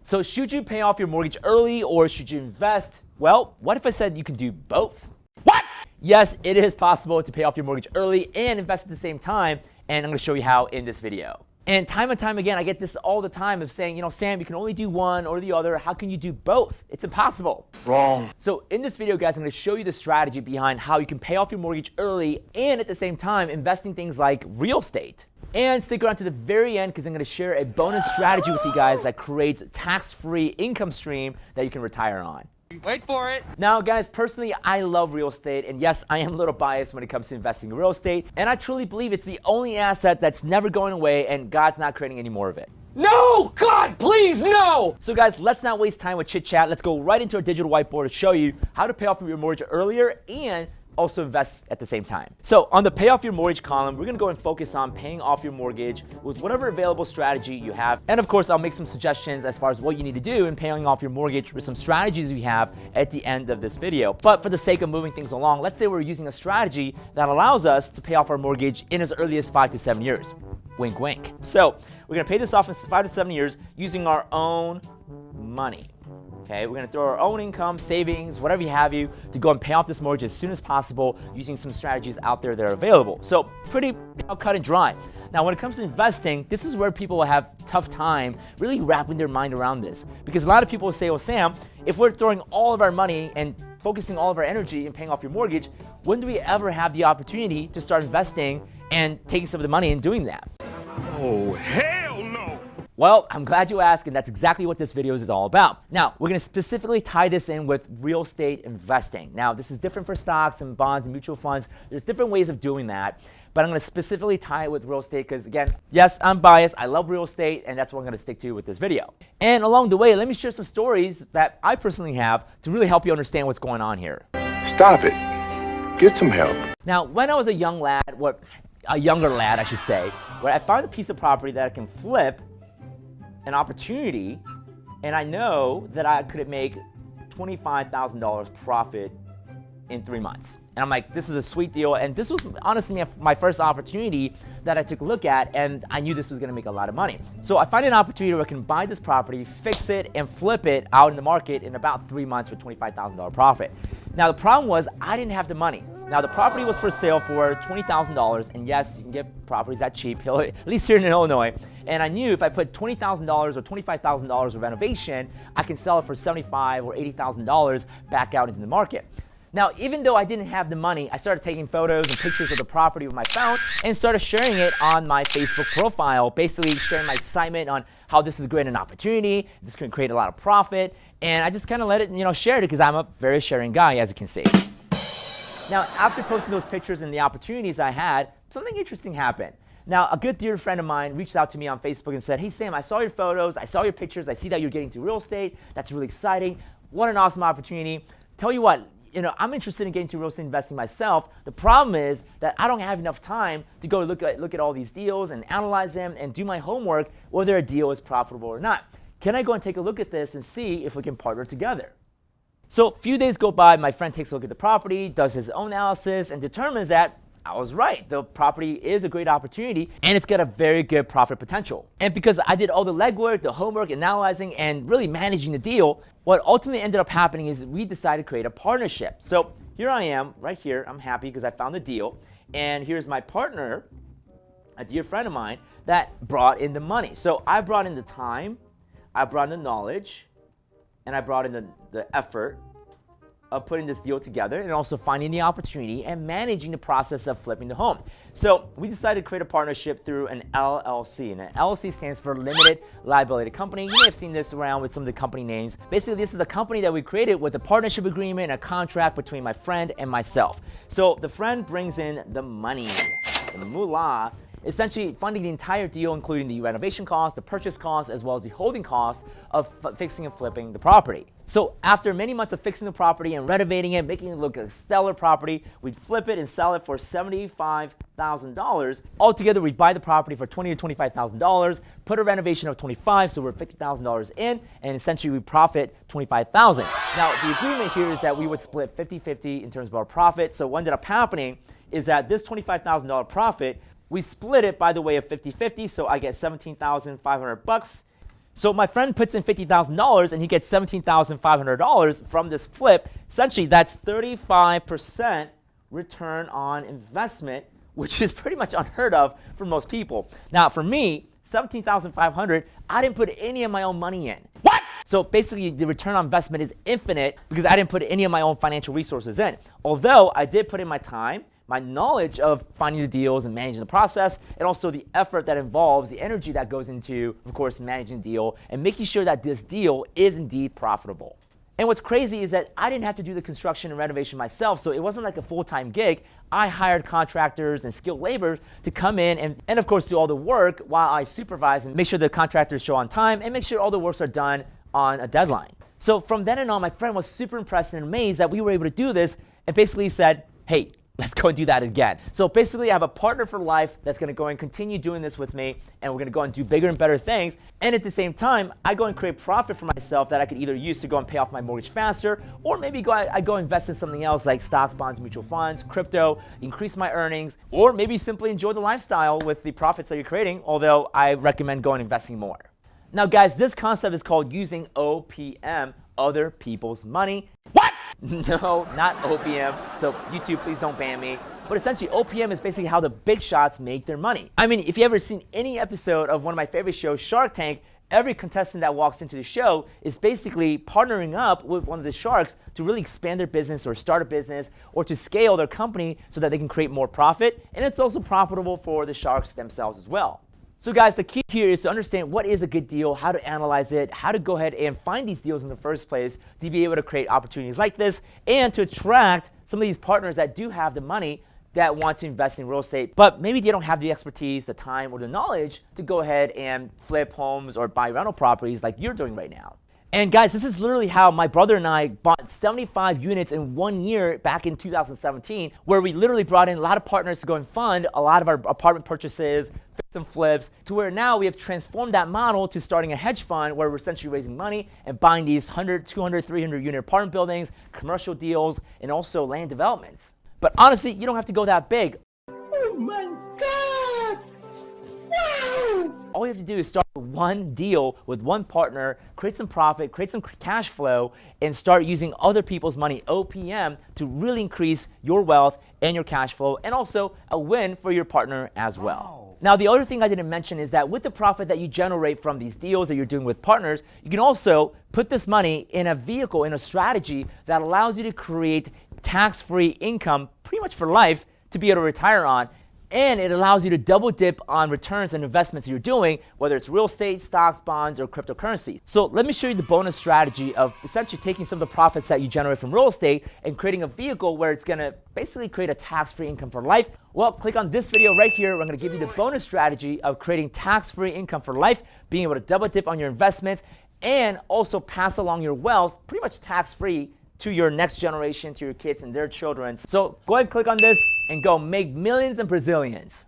So should you pay off your mortgage early or should you invest? Well, what if I said you can do both? What? Yes, it is possible to pay off your mortgage early and invest at the same time, and I'm going to show you how in this video. And time again, I get this all the time of saying, Sam, you can only do one or the other. How can you do both? It's impossible. Wrong. So in this video, guys, I'm going to show you the strategy behind how you can pay off your mortgage early and at the same time invest in things like real estate. And stick around to the very end because I'm going to share a bonus strategy with you guys that creates a tax-free income stream that you can retire on. Wait for it. Now, guys, personally, I love real estate, and yes, I am a little biased when it comes to investing in real estate, and I truly believe it's the only asset that's never going away, and God's not creating any more of it. No! God, please, no! So, guys, let's not waste time with chit-chat. Let's go right into our digital whiteboard to show you how to pay off your mortgage earlier and also invest at the same time. So on the pay off your mortgage column, we're gonna go and focus on paying off your mortgage with whatever available strategy you have. And of course, I'll make some suggestions as far as what you need to do in paying off your mortgage with some strategies we have at the end of this video. But for the sake of moving things along, let's say we're using a strategy that allows us to pay off our mortgage in as early as 5 to 7 years. Wink, wink. So we're gonna pay this off in 5 to 7 years using our own money. Okay, we're gonna throw our own income, savings, whatever you have to go and pay off this mortgage as soon as possible using some strategies out there that are available. So pretty cut and dry. Now, when it comes to investing, this is where people have tough time really wrapping their mind around this. Because a lot of people will say, well, Sam, if we're throwing all of our money and focusing all of our energy in paying off your mortgage, when do we ever have the opportunity to start investing and taking some of the money and doing that? Oh, hell no! Well, I'm glad you asked, and that's exactly what this video is all about. Now, we're going to specifically tie this in with real estate investing. Now, this is different for stocks and bonds and mutual funds. There's different ways of doing that, but I'm going to specifically tie it with real estate because, again, yes, I'm biased. I love real estate, and that's what I'm going to stick to with this video. And along the way, let me share some stories that I personally have to really help you understand what's going on here. Stop it. Get some help. Now, when I was a young lad, a younger lad, I should say, where I found a piece of property that I can flip, an opportunity, and I know that I could make $25,000 profit in 3 months. And I'm like, this is a sweet deal. And this was honestly my first opportunity that I took a look at, and I knew this was gonna make a lot of money. So I find an opportunity where I can buy this property, fix it, and flip it out in the market in about 3 months with $25,000 profit. Now, the problem was I didn't have the money. Now, the property was for sale for $20,000, and yes, you can get properties that cheap, at least here in Illinois. And I knew if I put $20,000 or $25,000 of renovation, I can sell it for $75,000 or $80,000 back out into the market. Now, even though I didn't have the money, I started taking photos and pictures of the property with my phone and started sharing it on my Facebook profile, basically sharing my excitement on how this is a great an opportunity, this can create a lot of profit, and I just kind of let it, share it because I'm a very sharing guy, as you can see. Now, after posting those pictures and the opportunities I had, something interesting happened. Now, a good dear friend of mine reached out to me on Facebook and said, hey, Sam, I saw your photos, I saw your pictures, I see that you're getting to real estate. That's really exciting. What an awesome opportunity. Tell you what, I'm interested in getting to real estate investing myself. The problem is that I don't have enough time to go look at all these deals and analyze them and do my homework whether a deal is profitable or not. Can I go and take a look at this and see if we can partner together? So a few days go by, my friend takes a look at the property, does his own analysis, and determines that I was right. The property is a great opportunity, and it's got a very good profit potential. And because I did all the legwork, the homework, analyzing, and really managing the deal, what ultimately ended up happening is we decided to create a partnership. So here I am, right here. I'm happy because I found the deal. And here's my partner, a dear friend of mine, that brought in the money. So I brought in the time, I brought in the knowledge, and I brought in the effort of putting this deal together and also finding the opportunity and managing the process of flipping the home. So we decided to create a partnership through an LLC, and an LLC stands for Limited Liability Company. You may have seen this around with some of the company names. Basically, this is a company that we created with a partnership agreement and a contract between my friend and myself. So the friend brings in the money, the moolah, essentially funding the entire deal, including the renovation cost, the purchase cost, as well as the holding cost of fixing and flipping the property. So after many months of fixing the property and renovating it, making it look like a stellar property, we'd flip it and sell it for $75,000. Altogether, we'd buy the property for $20,000 to $25,000, put a renovation of $25,000, so we're $50,000 in, and essentially we profit $25,000. Now, the agreement here is that we would split 50-50 in terms of our profit. So what ended up happening is that this $25,000 profit, we split it by the way of 50-50, so I get $17,500. So my friend puts in $50,000 and he gets $17,500 from this flip. Essentially, that's 35% return on investment, which is pretty much unheard of for most people. Now, for me, $17,500, I didn't put any of my own money in. What? So basically, the return on investment is infinite because I didn't put any of my own financial resources in. Although I did put in my time, my knowledge of finding the deals and managing the process, and also the effort that involves, the energy that goes into, of course, managing the deal and making sure that this deal is indeed profitable. And what's crazy is that I didn't have to do the construction and renovation myself, so it wasn't like a full-time gig. I hired contractors and skilled labor to come in and of course, do all the work while I supervise and make sure the contractors show on time and make sure all the works are done on a deadline. So from then on, my friend was super impressed and amazed that we were able to do this and basically said, hey, let's go and do that again. So basically, I have a partner for life that's gonna go and continue doing this with me, and we're gonna go and do bigger and better things. And at the same time, I go and create profit for myself that I could either use to go and pay off my mortgage faster, or maybe I go invest in something else like stocks, bonds, mutual funds, crypto, increase my earnings, or maybe simply enjoy the lifestyle with the profits that you're creating, although I recommend going investing more. Now guys, this concept is called using OPM, other people's money. What? No, not OPM. So YouTube, please don't ban me. But essentially, OPM is basically how the big shots make their money. I mean, if you ever seen any episode of one of my favorite shows, Shark Tank, every contestant that walks into the show is basically partnering up with one of the sharks to really expand their business or start a business or to scale their company so that they can create more profit. And it's also profitable for the sharks themselves as well. So guys, the key here is to understand what is a good deal, how to analyze it, how to go ahead and find these deals in the first place to be able to create opportunities like this and to attract some of these partners that do have the money that want to invest in real estate, but maybe they don't have the expertise, the time, or the knowledge to go ahead and flip homes or buy rental properties like you're doing right now. And guys, this is literally how my brother and I bought 75 units in 1 year back in 2017, where we literally brought in a lot of partners to go and fund a lot of our apartment purchases, fix and flips, to where now we have transformed that model to starting a hedge fund where we're essentially raising money and buying these 100, 200, 300 unit apartment buildings, commercial deals, and also land developments. But honestly, you don't have to go that big. Oh my God! Wow! All you have to do is start one deal with one partner, create some profit, create some cash flow, and start using other people's money, OPM, to really increase your wealth and your cash flow, and also a win for your partner as well. Wow. Now, the other thing I didn't mention is that with the profit that you generate from these deals that you're doing with partners, you can also put this money in a vehicle, in a strategy that allows you to create tax-free income pretty much for life to be able to retire on. And it allows you to double dip on returns and investments you're doing, whether it's real estate, stocks, bonds, or cryptocurrencies. So let me show you the bonus strategy of essentially taking some of the profits that you generate from real estate and creating a vehicle where it's gonna basically create a tax-free income for life. Well, click on this video right here. I'm gonna give you the bonus strategy of creating tax-free income for life, being able to double dip on your investments, and also pass along your wealth pretty much tax-free to your next generation, to your kids and their children. So go ahead and click on this and go make millions and Brazilians.